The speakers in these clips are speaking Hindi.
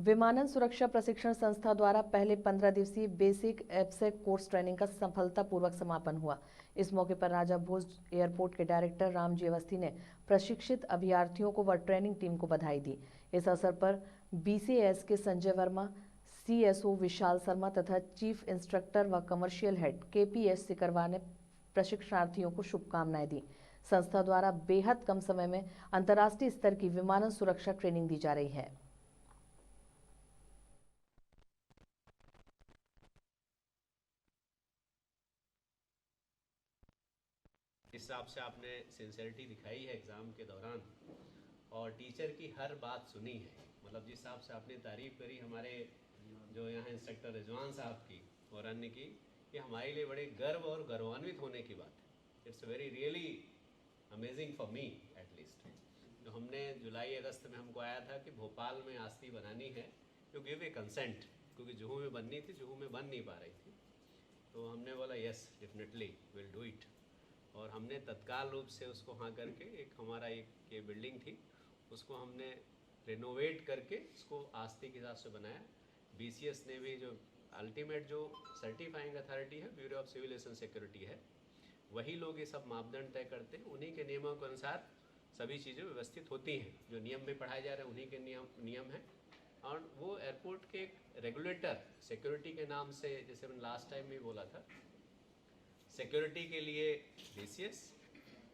विमानन सुरक्षा प्रशिक्षण संस्था द्वारा पहले 15 दिवसीय बेसिक एफसेक कोर्स ट्रेनिंग का सफलतापूर्वक समापन हुआ। इस मौके पर राजा भोज एयरपोर्ट के डायरेक्टर रामजी अवस्थी ने प्रशिक्षित अभ्यर्थियों को व ट्रेनिंग टीम को बधाई दी। इस अवसर पर बीसीएस के संजय वर्मा, सीएसओ विशाल शर्मा तथा चीफ इंस्ट्रक्टर व कमर्शियल हेड केपीएस सिकरवा ने प्रशिक्षणार्थियों को शुभकामनाएं दी। संस्था द्वारा बेहद कम समय में अंतर्राष्ट्रीय स्तर की विमानन सुरक्षा ट्रेनिंग दी जा रही है। इस हिसाब से आपने सिंसियरिटी दिखाई है एग्ज़ाम के दौरान और टीचर की हर बात सुनी है। मतलब जिस हिसाब से आपने तारीफ़ करी हमारे जो यहाँ इंस्ट्रक्टर रिजवान साहब की और अन्य की, ये हमारे लिए बड़े गर्व और गौरवान्वित होने की बात है। It's very really amazing for me at least. जो हमने जुलाई अगस्त में हमको आया था कि भोपाल में आस्ती बनानी है, टू गिव ए कंसेंट, क्योंकि जुहू में बननी थी, जुहू में बन नहीं पा रही थी। तो हमने बोला yes definitely will do it, और हमने तत्काल रूप से उसको हाँ करके एक हमारा एक ये बिल्डिंग थी उसको हमने रिनोवेट करके उसको आस्ती के हिसाब से बनाया। बीसीएस ने भी जो अल्टीमेट जो सर्टिफाइंग अथॉरिटी है bureau of civil aviation security है, वही लोग ये सब मापदंड तय करते हैं। उन्हीं के नियमों के अनुसार सभी चीज़ें व्यवस्थित होती हैं। जो नियम में पढ़ाए जा रहे हैं उन्हीं के नियम हैं। और वो एयरपोर्ट के रेगुलेटर सिक्योरिटी के नाम से, जैसे मैंने लास्ट टाइम भी बोला था, सिक्योरिटी के लिए बीसीएस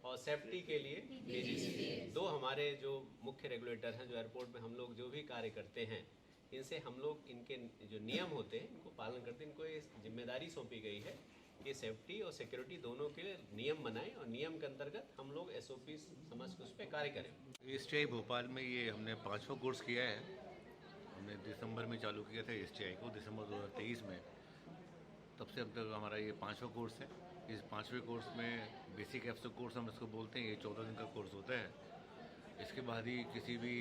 और सेफ्टी के लिए डीजीसी, दो हमारे जो मुख्य रेगुलेटर हैं। जो एयरपोर्ट में हम लोग जो भी कार्य करते हैं, इनसे हम लोग इनके जो नियम होते हैं इनको पालन करते हैं। इनको ये जिम्मेदारी सौंपी गई है कि सेफ्टी और सिक्योरिटी दोनों के लिए नियम बनाएं और नियम के अंतर्गत हम लोग एसओपी समझ के उस पर कार्य करें। एसटीआई भोपाल में ये हमने 5वां कोर्स किया है। हमने दिसंबर में चालू किया था एसटीआई को, दिसंबर 2023 में। तब से अब तक हमारा ये 5वां कोर्स है। इस 5वें कोर्स में बेसिक एफसेक कोर्स हम इसको बोलते हैं। ये 14 दिन का कोर्स होता है। इसके बाद ही किसी भी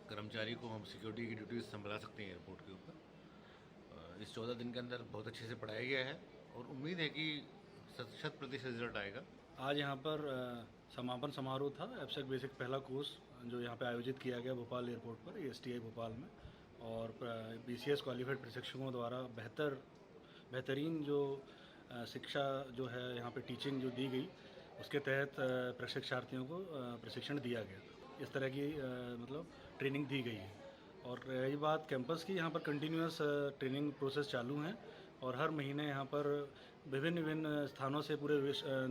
कर्मचारी को हम सिक्योरिटी की ड्यूटीज संभाला सकते हैं एयरपोर्ट के ऊपर। इस 14 दिन के अंदर बहुत अच्छे से पढ़ाया गया है और उम्मीद है कि 100% रिजल्ट आएगा। आज यहाँ पर समापन समारोह था एफसेक बेसिक पहला कोर्स जो यहाँ पे आयोजित किया गया भोपाल एयरपोर्ट पर, एसटीआई भोपाल में। और बीसीएस क्वालिफाइड प्रशिक्षकों द्वारा बेहतरीन जो शिक्षा जो है यहाँ पे टीचिंग जो दी गई, उसके तहत प्रशिक्षार्थियों को प्रशिक्षण दिया गया। इस तरह की मतलब ट्रेनिंग दी गई है। और रही बात कैंपस की, यहाँ पर कंटिन्यूस ट्रेनिंग प्रोसेस चालू हैं और हर महीने यहाँ पर विभिन्न स्थानों से पूरे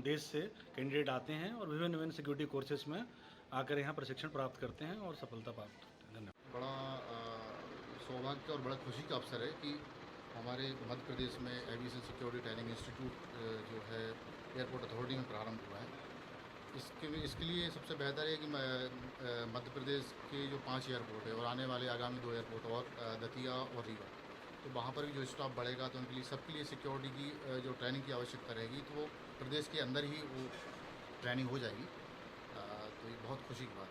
देश से कैंडिडेट आते हैं और विभिन्न सिक्योरिटी कोर्सेज में आकर यहाँ प्रशिक्षण प्राप्त करते हैं और सफलता प्राप्त करते हैं। धन्यवाद। बड़ा सौभाग्य और बड़ा खुशी का अवसर है कि हमारे मध्य प्रदेश में एविएशन सिक्योरिटी ट्रेनिंग इंस्टीट्यूट जो है एयरपोर्ट अथॉरिटी में प्रारंभ हुआ है। इसके लिए सबसे बेहतर है कि मध्य प्रदेश के जो 5 एयरपोर्ट है और आने वाले आगामी 2 एयरपोर्ट और दतिया और रीवा, तो वहाँ पर भी जो स्टाफ बढ़ेगा तो उनके लिए सबके लिए सिक्योरिटी की जो ट्रेनिंग की आवश्यकता रहेगी, तो वो प्रदेश के अंदर ही वो ट्रेनिंग हो जाएगी। तो ये बहुत खुशी की बात है।